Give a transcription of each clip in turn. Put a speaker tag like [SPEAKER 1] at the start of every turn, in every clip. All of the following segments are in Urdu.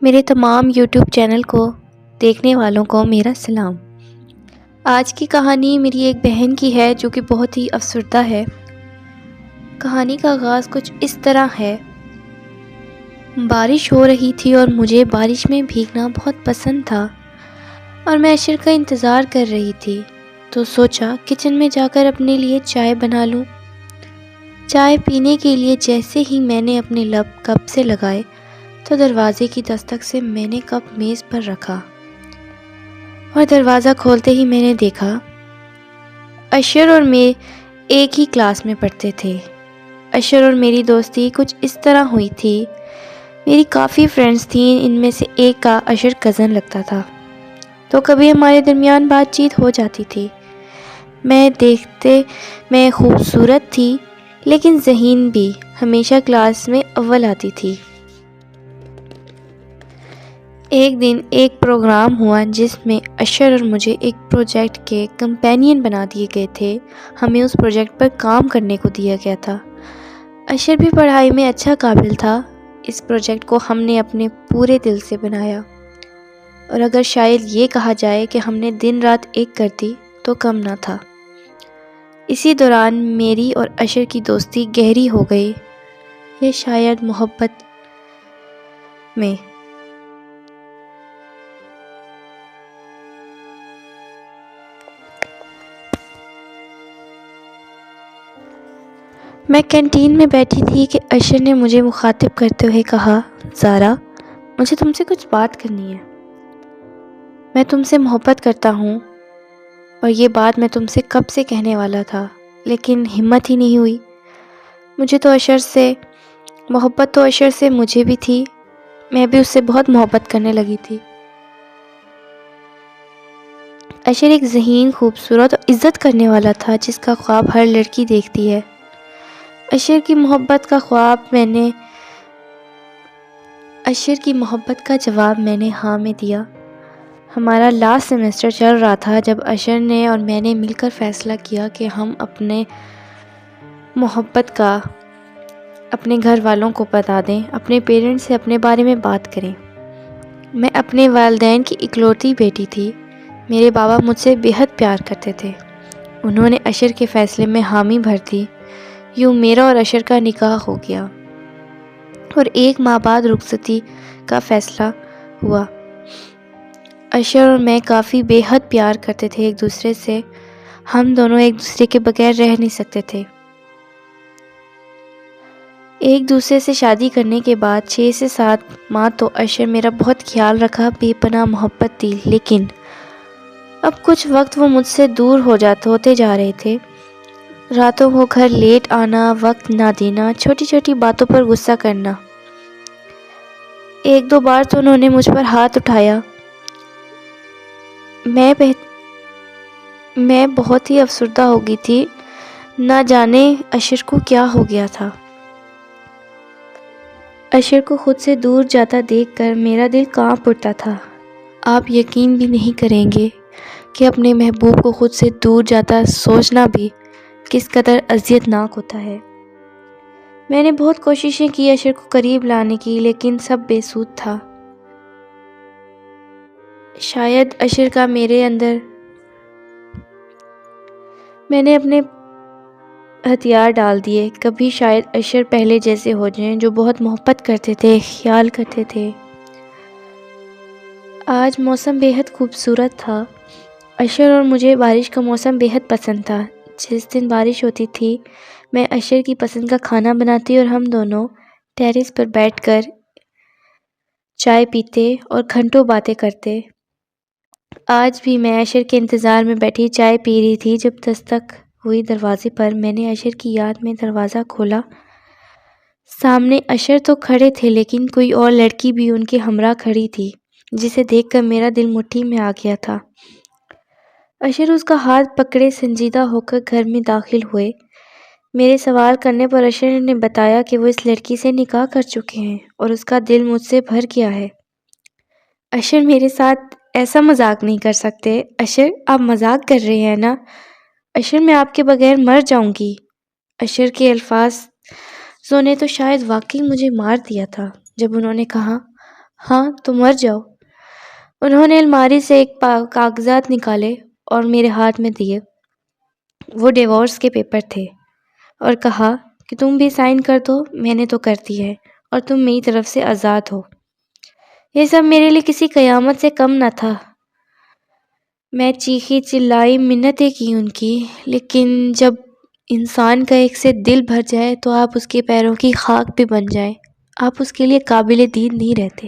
[SPEAKER 1] میرے تمام یوٹیوب چینل کو دیکھنے والوں کو میرا سلام۔ آج کی کہانی میری ایک بہن کی ہے جو کہ بہت ہی افسردہ ہے۔ کہانی کا آغاز کچھ اس طرح ہے۔ بارش ہو رہی تھی اور مجھے بارش میں بھیگنا بہت پسند تھا اور میں عشر کا انتظار کر رہی تھی، تو سوچا کچن میں جا کر اپنے لیے چائے بنا لوں۔ چائے پینے کے لیے جیسے ہی میں نے اپنے لب کپ سے لگائے تو دروازے کی دستک سے میں نے کپ میز پر رکھا اور دروازہ کھولتے ہی میں نے دیکھا عشر اور میں ایک ہی کلاس میں پڑھتے تھے۔ عشر اور میری دوستی کچھ اس طرح ہوئی تھی۔ میری کافی فرینڈز تھیں، ان میں سے ایک کا عشر کزن لگتا تھا، تو کبھی ہمارے درمیان بات چیت ہو جاتی تھی۔ میں دیکھتے میں خوبصورت تھی لیکن ذہین بھی، ہمیشہ کلاس میں اول آتی تھی۔ ایک دن ایک پروگرام ہوا جس میں عشر اور مجھے ایک پروجیکٹ کے کمپینین بنا دیے گئے تھے۔ ہمیں اس پروجیکٹ پر کام کرنے کو دیا گیا تھا۔ عشر بھی پڑھائی میں اچھا قابل تھا۔ اس پروجیکٹ کو ہم نے اپنے پورے دل سے بنایا، اور اگر شاید یہ کہا جائے کہ ہم نے دن رات ایک کر دی تو کم نہ تھا۔ اسی دوران میری اور عشر کی دوستی گہری ہو گئی، یا شاید محبت میں۔ میں کینٹین میں بیٹھی تھی کہ عشر نے مجھے مخاطب کرتے ہوئے کہا، زارا، مجھے تم سے کچھ بات کرنی ہے۔ میں تم سے محبت کرتا ہوں، اور یہ بات میں تم سے کب سے کہنے والا تھا، لیکن ہمت ہی نہیں ہوئی۔ مجھے تو عشر سے محبت تو عشر سے مجھے بھی تھی، میں بھی اس سے بہت محبت کرنے لگی تھی۔ عشر ایک ذہین، خوبصورت اور عزت کرنے والا تھا جس کا خواب ہر لڑکی دیکھتی ہے۔ عشر کی محبت کا جواب میں نے ہاں میں دیا۔ ہمارا لاسٹ سیمسٹر چل رہا تھا جب عشر نے اور میں نے مل کر فیصلہ کیا کہ ہم اپنے محبت کا اپنے گھر والوں کو بتا دیں، اپنے پیرنٹس سے اپنے بارے میں بات کریں۔ میں اپنے والدین کی اکلوتی بیٹی تھی۔ میرے بابا مجھ سے بے حد پیار کرتے تھے۔ انہوں نے عشر کے فیصلے میں حامی بھر دی۔ یوں میرا اور عشر کا نکاح ہو گیا، اور 1 ماہ بعد رخصتی کا فیصلہ ہوا۔ عشر اور میں کافی بے حد پیار کرتے تھے ایک دوسرے سے۔ ہم دونوں ایک دوسرے کے بغیر رہ نہیں سکتے تھے۔ ایک دوسرے سے شادی کرنے کے بعد 6 سے 7 ماہ تو عشر میرا بہت خیال رکھا، بے پناہ محبت دی، لیکن اب کچھ وقت وہ مجھ سے دور ہوتے جا رہے تھے۔ راتوں کو گھر لیٹ آنا، وقت نہ دینا، چھوٹی چھوٹی باتوں پر غصہ کرنا۔ 1-2 بار تو انہوں نے مجھ پر ہاتھ اٹھایا۔ میں بہت ہی افسردہ ہو گئی تھی، نہ جانے عشر کو کیا ہو گیا تھا۔ عشر کو خود سے دور جاتا دیکھ کر میرا دل کانپ اٹھتا تھا۔ آپ یقین بھی نہیں کریں گے کہ اپنے محبوب کو خود سے دور جاتا سوچنا بھی کس قدر اذیت ناک ہوتا ہے۔ میں نے بہت کوششیں کی عشر کو قریب لانے کی، لیکن سب بے سود تھا۔ شاید عشر کا میں نے اپنے ہتھیار ڈال دیے۔ کبھی شاید عشر پہلے جیسے ہو جائیں، جو بہت محبت کرتے تھے، خیال کرتے تھے۔ آج موسم بے حد خوبصورت تھا۔ عشر اور مجھے بارش کا موسم بے حد پسند تھا۔ جس دن بارش ہوتی تھی، میں عشر کی پسند کا کھانا بناتی اور ہم دونوں ٹیرس پر بیٹھ کر چائے پیتے اور گھنٹوں باتیں کرتے۔ آج بھی میں عشر کے انتظار میں بیٹھی چائے پی رہی تھی جب دستک ہوئی دروازے پر۔ میں نے عشر کی یاد میں دروازہ کھولا۔ سامنے عشر تو کھڑے تھے، لیکن کوئی اور لڑکی بھی ان کے ہمراہ کھڑی تھی، جسے دیکھ کر میرا دل مٹھی میں آ گیا تھا۔ عشر اس کا ہاتھ پکڑے سنجیدہ ہو کر گھر میں داخل ہوئے۔ میرے سوال کرنے پر عشر نے بتایا کہ وہ اس لڑکی سے نکاح کر چکے ہیں اور اس کا دل مجھ سے بھر گیا ہے۔ عشر، میرے ساتھ ایسا مذاق نہیں کر سکتے۔ عشر، آپ مذاق کر رہے ہیں نا؟ عشر، میں آپ کے بغیر مر جاؤں گی۔ عشر کے الفاظ نے تو شاید واقعی مجھے مار دیا تھا جب انہوں نے کہا، ہاں تو مر جاؤ۔ انہوں نے الماری سے ایک کاغذات نکالے اور میرے ہاتھ میں دیے۔ وہ ڈیورس کے پیپر تھے اور کہا کہ تم بھی سائن کر دو، میں نے تو کر دی ہے اور تم میری طرف سے آزاد ہو۔ یہ سب میرے لیے کسی قیامت سے کم نہ تھا۔ میں چیخی چلائی، منتیں کی ان کی، لیکن جب انسان کا ایک سے دل بھر جائے تو آپ اس کے پیروں کی خاک بھی بن جائیں، آپ اس کے لیے قابل دید نہیں رہتے۔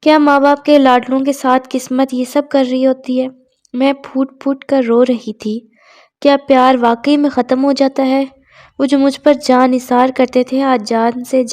[SPEAKER 1] کیا ماں باپ کے لاڈلوں کے ساتھ قسمت یہ سب کر رہی ہوتی ہے؟ میں پھوٹ پھوٹ کر رو رہی تھی۔ کیا پیار واقعی میں ختم ہو جاتا ہے؟ وہ جو مجھ پر جان نثار کرتے تھے آج جان سے